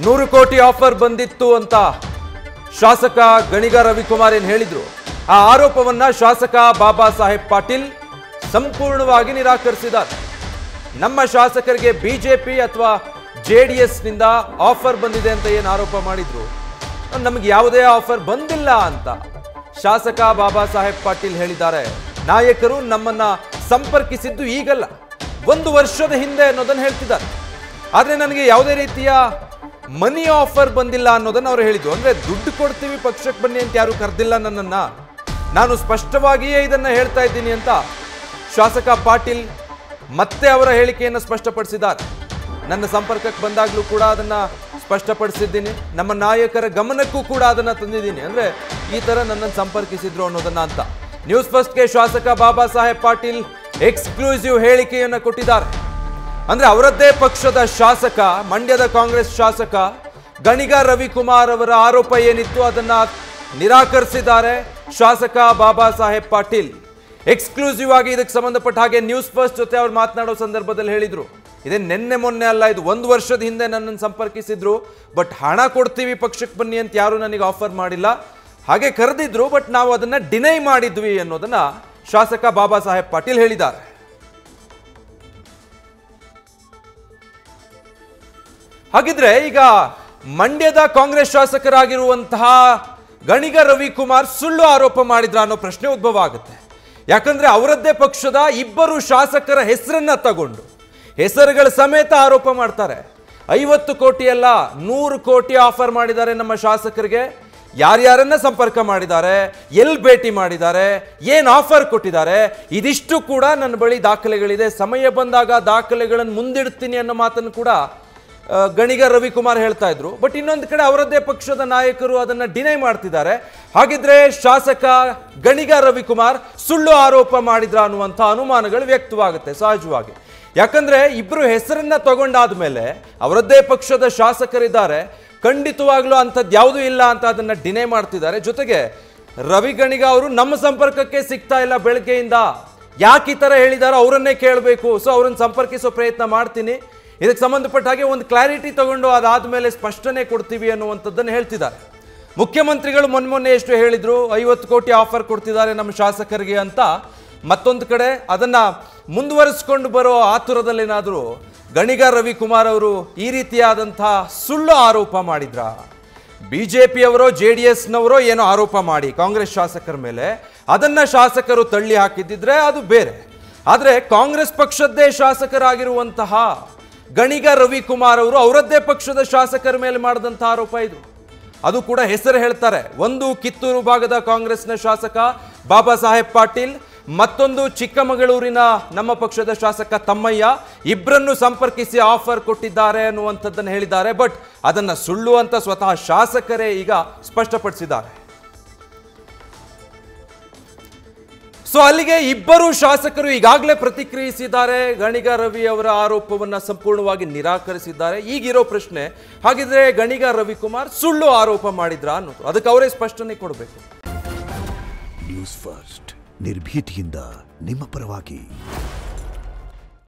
100 ಕೋಟಿ ಆಫರ್ ಬಂದಿತ್ತು ಅಂತ ಶಾಸಕ ಗಣಿಗ ರವಿಕುಮಾರ್ ಏನು ಹೇಳಿದ್ರು, ಆ ಆರೋಪವನ್ನ ಶಾಸಕ ಬಾಬಾ ಸಾಹೇಬ್ ಪಾಟೀಲ್ ಸಂಪೂರ್ಣವಾಗಿ ನಿರಾಕರಿಸಿದ್ದಾರೆ. ನಮ್ಮ ಶಾಸಕರಿಗೆ ಬಿಜೆಪಿ ಅಥವಾ ಜೆಡಿಎಸ್ ನಿಂದ ಆಫರ್ ಬಂದಿದೆ ಅಂತ ಏನು ಆರೋಪ ಮಾಡಿದ್ರು, ನಮಗೆ ಯಾವುದೇ ಆಫರ್ ಬಂದಿಲ್ಲ ಅಂತ ಶಾಸಕ ಬಾಬಾ ಸಾಹೇಬ್ ಪಾಟೀಲ್ ಹೇಳಿದ್ದಾರೆ. ನಾಯಕರು ನಮ್ಮನ್ನ ಸಂಪರ್ಕಿಸಿದ್ದು ಈಗಲ್ಲ, 1 ವರ್ಷದ ಹಿಂದೆ ಅನ್ನೋದನ್ನು ಹೇಳ್ತಿದ್ದಾರೆ. ಆದರೆ ನನಗೆ ಯಾವುದೇ ರೀತಿಯ ಮನಿ ಆಫರ್ ಬಂದಿಲ್ಲ ಅನ್ನೋದನ್ನು ಅವರು ಹೇಳಿದ್ರು. ಅಂದ್ರೆ ದುಡ್ಡು ಕೊಡ್ತೀವಿ ಪಕ್ಷಕ್ಕೆ ಬನ್ನಿ ಅಂತ ಯಾರು ಕರೆದಿಲ್ಲ ನನ್ನನ್ನ, ನಾನು ಸ್ಪಷ್ಟವಾಗಿಯೇ ಇದನ್ನ ಹೇಳ್ತಾ ಇದ್ದೀನಿ ಅಂತ ಶಾಸಕ ಪಾಟೀಲ್ ಮತ್ತೆ ಅವರ ಹೇಳಿಕೆಯನ್ನು ಸ್ಪಷ್ಟಪಡಿಸಿದ್ದಾರೆ. ನನ್ನ ಸಂಪರ್ಕಕ್ಕೆ ಬಂದಾಗಲೂ ಕೂಡ ಅದನ್ನ ಸ್ಪಷ್ಟಪಡಿಸಿದ್ದೀನಿ, ನಮ್ಮ ನಾಯಕರ ಗಮನಕ್ಕೂ ಕೂಡ ಅದನ್ನ ತಂದಿದ್ದೀನಿ, ಅಂದ್ರೆ ಈ ತರ ನನ್ನನ್ನು ಸಂಪರ್ಕಿಸಿದ್ರು ಅನ್ನೋದನ್ನ ಅಂತ. ನ್ಯೂಸ್ ಫಸ್ಟ್ಗೆ ಶಾಸಕ ಬಾಬಾ ಸಾಹೇಬ್ ಪಾಟೀಲ್ ಎಕ್ಸ್ಕ್ಲೂಸಿವ್ ಹೇಳಿಕೆಯನ್ನು ಕೊಟ್ಟಿದ್ದಾರೆ. ಅಂದ್ರೆ ಅವರದ್ದೇ ಪಕ್ಷದ ಶಾಸಕ, ಮಂಡ್ಯದ ಕಾಂಗ್ರೆಸ್ ಶಾಸಕ ಗಣಿಗ ರವಿಕುಮಾರ್ ಅವರ ಆರೋಪ ಏನಿತ್ತು ಅದನ್ನ ನಿರಾಕರಿಸಿದ್ದಾರೆ ಶಾಸಕ ಬಾಬಾ ಸಾಹೇಬ್ ಪಾಟೀಲ್. ಎಕ್ಸ್ಕ್ಲೂಸಿವ್ ಆಗಿ ಇದಕ್ಕೆ ಸಂಬಂಧಪಟ್ಟ ಹಾಗೆ ನ್ಯೂಸ್ ಫಸ್ಟ್ ಜೊತೆ ಅವ್ರು ಮಾತನಾಡೋ ಸಂದರ್ಭದಲ್ಲಿ ಹೇಳಿದ್ರು, ಇದೇ ನಿನ್ನೆ ಮೊನ್ನೆ ಅಲ್ಲ, ಇದು 1 ವರ್ಷದ ಹಿಂದೆ ನನ್ನನ್ನು ಸಂಪರ್ಕಿಸಿದ್ರು, ಬಟ್ ಹಣ ಕೊಡ್ತೀವಿ ಪಕ್ಷಕ್ಕೆ ಬನ್ನಿ ಅಂತ ಯಾರು ನನಗೆ ಆಫರ್ ಮಾಡಿಲ್ಲ, ಹಾಗೆ ಕರೆದಿದ್ರು, ಬಟ್ ನಾವು ಅದನ್ನ ಡಿನೈ ಮಾಡಿದ್ವಿ ಅನ್ನೋದನ್ನ ಶಾಸಕ ಬಾಬಾ ಸಾಹೇಬ್ ಪಾಟೀಲ್ ಹೇಳಿದ್ದಾರೆ. ಹಾಗಿದ್ರೆ ಈಗ ಮಂಡ್ಯದ ಕಾಂಗ್ರೆಸ್ ಶಾಸಕರಾಗಿರುವಂತಹ ಗಣಿಗ ರವಿಕುಮಾರ್ ಸುಳ್ಳು ಆರೋಪ ಮಾಡಿದ್ರ ಅನ್ನೋ ಪ್ರಶ್ನೆ ಉದ್ಭವ ಆಗುತ್ತೆ. ಯಾಕಂದ್ರೆ ಅವರದ್ದೇ ಪಕ್ಷದ 2 ಶಾಸಕರ ಹೆಸರನ್ನ ತಗೊಂಡು ಹೆಸರುಗಳ ಸಮೇತ ಆರೋಪ ಮಾಡ್ತಾರೆ. 50 ಕೋಟಿ ಅಲ್ಲ 100 ಕೋಟಿ ಆಫರ್ ಮಾಡಿದ್ದಾರೆ ನಮ್ಮ ಶಾಸಕರಿಗೆ. ಯಾರ್ಯಾರನ್ನ ಸಂಪರ್ಕ ಮಾಡಿದ್ದಾರೆ, ಎಲ್ಲಿ ಭೇಟಿ ಮಾಡಿದ್ದಾರೆ, ಏನು ಆಫರ್ ಕೊಟ್ಟಿದ್ದಾರೆ, ಇದಿಷ್ಟು ಕೂಡ ನನ್ನ ಬಳಿ ದಾಖಲೆಗಳಿದೆ, ಸಮಯ ಬಂದಾಗ ದಾಖಲೆಗಳನ್ನು ಮುಂದಿಡ್ತೀನಿ ಅನ್ನೋ ಮಾತನ್ನು ಕೂಡ ಗಣಿಗ ರವಿಕುಮಾರ್ ಹೇಳ್ತಾ ಇದ್ರು. ಬಟ್ ಇನ್ನೊಂದು ಕಡೆ ಅವರದ್ದೇ ಪಕ್ಷದ ನಾಯಕರು ಅದನ್ನ ಡಿನೈ ಮಾಡ್ತಿದ್ದಾರೆ. ಹಾಗಿದ್ರೆ ಶಾಸಕ ಗಣಿಗ ರವಿಕುಮಾರ್ ಸುಳ್ಳು ಆರೋಪ ಮಾಡಿದ್ರ ಅನ್ನುವಂಥ ಅನುಮಾನಗಳು ವ್ಯಕ್ತವಾಗುತ್ತೆ ಸಹಜವಾಗಿ. ಯಾಕಂದ್ರೆ 2 ಹೆಸರನ್ನ ತಗೊಂಡಾದ ಮೇಲೆ ಅವರದ್ದೇ ಪಕ್ಷದ ಶಾಸಕರಿದ್ದಾರೆ, ಖಂಡಿತವಾಗ್ಲೂ ಅಂಥದ್ದು ಯಾವುದೂ ಇಲ್ಲ ಅಂತ ಅದನ್ನ ಡಿನೈ ಮಾಡ್ತಿದ್ದಾರೆ. ಜೊತೆಗೆ ರವಿ ಗಣಿಗ ಅವರು ನಮ್ಮ ಸಂಪರ್ಕಕ್ಕೆ ಸಿಗ್ತಾ ಇಲ್ಲ ಬೆಳಗ್ಗೆಯಿಂದ, ಯಾಕೆ ಈ ಥರ ಹೇಳಿದಾರೋ ಅವರನ್ನೇ ಕೇಳಬೇಕು, ಸೊ ಅವರನ್ನು ಸಂಪರ್ಕಿಸೋ ಪ್ರಯತ್ನ ಮಾಡ್ತೀನಿ, ಇದಕ್ಕೆ ಸಂಬಂಧಪಟ್ಟ ಹಾಗೆ ಒಂದು ಕ್ಲಾರಿಟಿ ತಗೊಂಡು ಅದಾದ್ಮೇಲೆ ಸ್ಪಷ್ಟನೆ ಕೊಡ್ತೀವಿ ಅನ್ನುವಂಥದ್ದನ್ನು ಹೇಳ್ತಿದ್ದಾರೆ. ಮುಖ್ಯಮಂತ್ರಿಗಳು ಮೊನ್ನೆ ಎಷ್ಟು ಹೇಳಿದ್ರು, 50 ಕೋಟಿ ಆಫರ್ ಕೊಡ್ತಿದ್ದಾರೆ ನಮ್ಮ ಶಾಸಕರಿಗೆ ಅಂತ. ಮತ್ತೊಂದು ಕಡೆ ಅದನ್ನ ಮುಂದುವರಿಸಿಕೊಂಡು ಬರೋ ಆತುರದಲ್ಲೇನಾದರೂ ಗಣಿಗ ರವಿಕುಮಾರ್ ಅವರು ಈ ರೀತಿಯಾದಂತಹ ಸುಳ್ಳು ಆರೋಪ ಮಾಡಿದ್ರ, ಬಿಜೆಪಿಯವರೋ ಜೆಡಿಎಸ್ನವರೋ ಏನೋ ಆರೋಪ ಮಾಡಿ ಕಾಂಗ್ರೆಸ್ ಶಾಸಕರ ಮೇಲೆ ಅದನ್ನ ಶಾಸಕರು ತಳ್ಳಿ ಹಾಕಿದ್ದಿದ್ರೆ ಅದು ಬೇರೆ. ಆದರೆ ಕಾಂಗ್ರೆಸ್ ಪಕ್ಷದ್ದೇ ಶಾಸಕರಾಗಿರುವಂತಹ ಗಣಿಗ ರವಿಕುಮಾರ್ ಅವರು ಅವರದ್ದೇ ಪಕ್ಷದ ಶಾಸಕರ ಮೇಲೆ ಮಾಡಿದಂಥ ಆರೋಪ ಇದು. ಅದು ಕೂಡ ಹೆಸರು ಹೇಳ್ತಾರೆ. ಒಂದು ಕಿತ್ತೂರು ಭಾಗದ ಕಾಂಗ್ರೆಸ್ನ ಶಾಸಕ ಬಾಬಾ ಸಾಹೇಬ್ ಪಾಟೀಲ್, ಮತ್ತೊಂದು ಚಿಕ್ಕಮಗಳೂರಿನ ನಮ್ಮ ಪಕ್ಷದ ಶಾಸಕ ತಮ್ಮಯ್ಯ, ಇಬ್ಬರನ್ನು ಸಂಪರ್ಕಿಸಿ ಆಫರ್ ಕೊಟ್ಟಿದ್ದಾರೆ ಅನ್ನುವಂಥದ್ದನ್ನು ಹೇಳಿದ್ದಾರೆ. ಬಟ್ ಅದನ್ನ ಸುಳ್ಳು ಅಂತ ಸ್ವತಃ ಶಾಸಕರೇ ಈಗ ಸ್ಪಷ್ಟಪಡಿಸಿದ್ದಾರೆ. ಸೊ ಅಲ್ಲಿಗೆ 2 ಶಾಸಕರು ಈಗಾಗಲೇ ಪ್ರತಿಕ್ರಿಯಿಸಿದ್ದಾರೆ, ಗಣಿಗ ರವಿ ಅವರ ಆರೋಪವನ್ನ ಸಂಪೂರ್ಣವಾಗಿ ನಿರಾಕರಿಸಿದ್ದಾರೆ. ಈಗಿರೋ ಪ್ರಶ್ನೆ, ಹಾಗಿದ್ರೆ ಗಣಿಗ ರವಿಕುಮಾರ್ ಸುಳ್ಳು ಆರೋಪ ಮಾಡಿದ್ರ ಅನ್ನೋದು, ಅದಕ್ಕೆ ಅವರೇ ಸ್ಪಷ್ಟನೆ ಕೊಡಬೇಕು. ನ್ಯೂಸ್ ಫಸ್ಟ್ ನಿರ್ಭೀತಿಯಿಂದ ನಿಮ್ಮ ಪರವಾಗಿ.